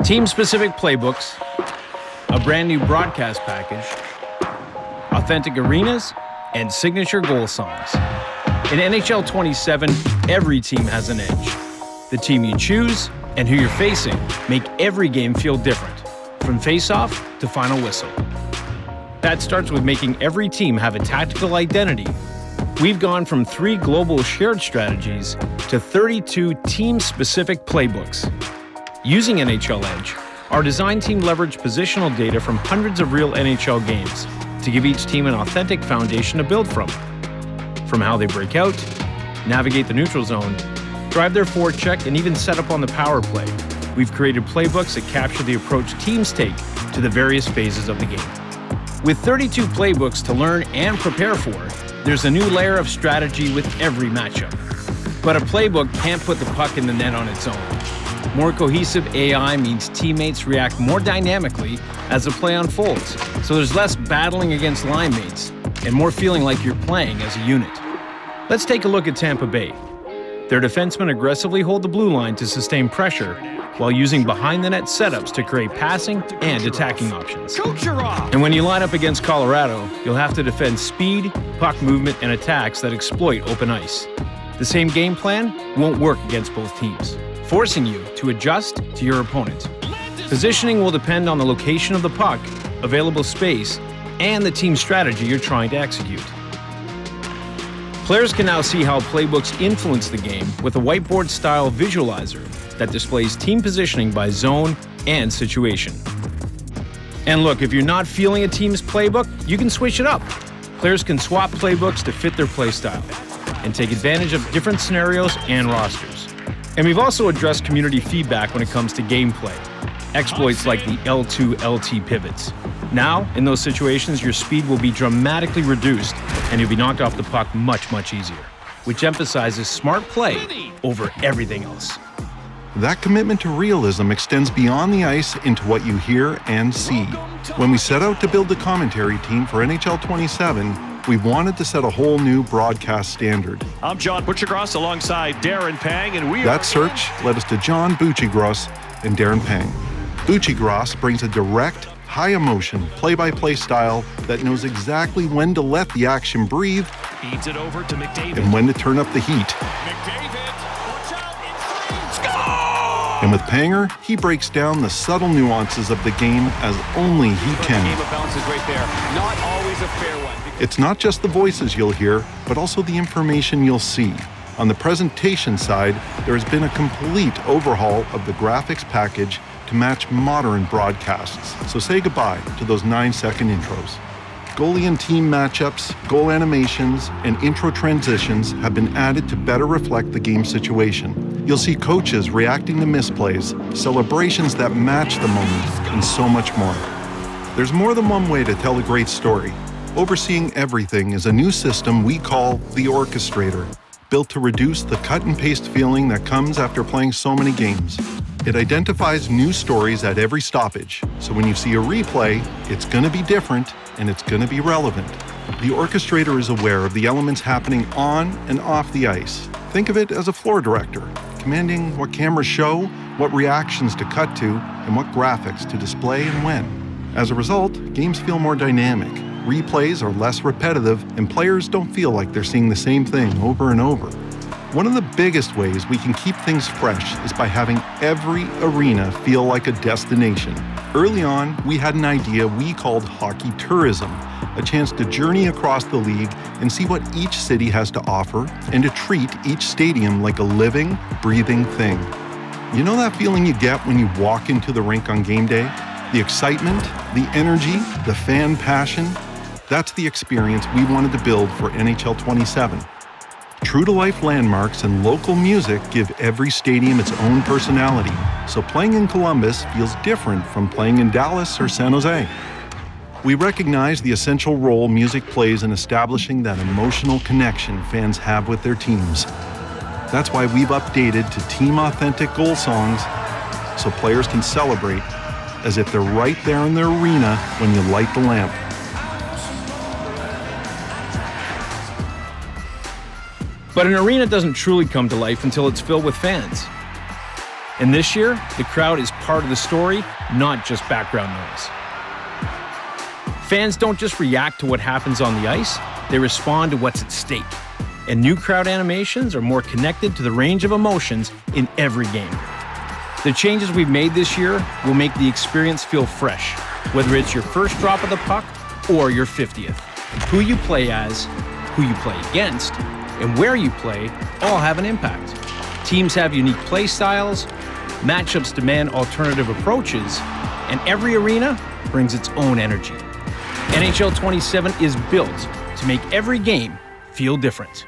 Team-specific playbooks, a brand new broadcast package, authentic arenas, and signature goal songs. In NHL 27, every team has an edge. The team you choose and who you're facing make every game feel different, from face-off to final whistle. That starts with making every team have a tactical identity. We've gone from 3 global shared strategies to 32 team-specific playbooks. Using NHL Edge, our design team leveraged positional data from hundreds of real NHL games to give each team an authentic foundation to build from. From how they break out, navigate the neutral zone, drive their forecheck, and even set up on the power play, we've created playbooks that capture the approach teams take to the various phases of the game. With 32 playbooks to learn and prepare for, there's a new layer of strategy with every matchup. But a playbook can't put the puck in the net on its own. More cohesive AI means teammates react more dynamically as the play unfolds, so there's less battling against line mates and more feeling like you're playing as a unit. Let's take a look at Tampa Bay. Their defensemen aggressively hold the blue line to sustain pressure while using behind-the-net setups to create passing and attacking options. And when you line up against Colorado, you'll have to defend speed, puck movement, and attacks that exploit open ice. The same game plan won't work against both teams, forcing you to adjust to your opponent. Positioning will depend on the location of the puck, available space, and the team strategy you're trying to execute. Players can now see how playbooks influence the game with a whiteboard-style visualizer that displays team positioning by zone and situation. And look, if you're not feeling a team's playbook, you can switch it up. Players can swap playbooks to fit their play style and take advantage of different scenarios and rosters. And we've also addressed community feedback when it comes to gameplay. Exploits like the L2-LT pivots. Now, in those situations, your speed will be dramatically reduced and you'll be knocked off the puck much, much easier, which emphasizes smart play over everything else. That commitment to realism extends beyond the ice into what you hear and see. When we set out to build the commentary team for NHL 27, we wanted to set a whole new broadcast standard. I'm John Butchergross alongside Darren Pang, and that search led us to John Butchergross and Darren Pang. Butchergross brings a direct, high-emotion, play-by-play style that knows exactly when to let the action breathe feeds it over to McDavid, and when to turn up the heat. McDavid, watch out, in 3, score! And with Panger, he breaks down the subtle nuances of the game as only he can. The game of bounces right there. Not always a fair one. It's not just the voices you'll hear, but also the information you'll see. On the presentation side, there has been a complete overhaul of the graphics package to match modern broadcasts. So say goodbye to those 9-second intros. Goalie and team matchups, goal animations, and intro transitions have been added to better reflect the game situation. You'll see coaches reacting to misplays, celebrations that match the moment, and so much more. There's more than one way to tell a great story. Overseeing everything is a new system we call the orchestrator, built to reduce the cut and paste feeling that comes after playing so many games. It identifies new stories at every stoppage, so when you see a replay, it's going to be different and it's going to be relevant. The orchestrator is aware of the elements happening on and off the ice. Think of it as a floor director, commanding what cameras show, what reactions to cut to, and what graphics to display and when. As a result, games feel more dynamic, replays are less repetitive, and players don't feel like they're seeing the same thing over and over. One of the biggest ways we can keep things fresh is by having every arena feel like a destination. Early on, we had an idea we called hockey tourism, a chance to journey across the league and see what each city has to offer and to treat each stadium like a living, breathing thing. You know that feeling you get when you walk into the rink on game day? The excitement, the energy, the fan passion? That's the experience we wanted to build for NHL 27. True-to-life landmarks and local music give every stadium its own personality, so playing in Columbus feels different from playing in Dallas or San Jose. We recognize the essential role music plays in establishing that emotional connection fans have with their teams. That's why we've updated to team-authentic goal songs so players can celebrate as if they're right there in the arena when you light the lamp. But an arena doesn't truly come to life until it's filled with fans. And this year, the crowd is part of the story, not just background noise. Fans don't just react to what happens on the ice, they respond to what's at stake. And new crowd animations are more connected to the range of emotions in every game. The changes we've made this year will make the experience feel fresh, whether it's your first drop of the puck or your 50th. Who you play as, who you play against, and where you play all have an impact. Teams have unique play styles, matchups demand alternative approaches, and every arena brings its own energy. NHL 27 is built to make every game feel different.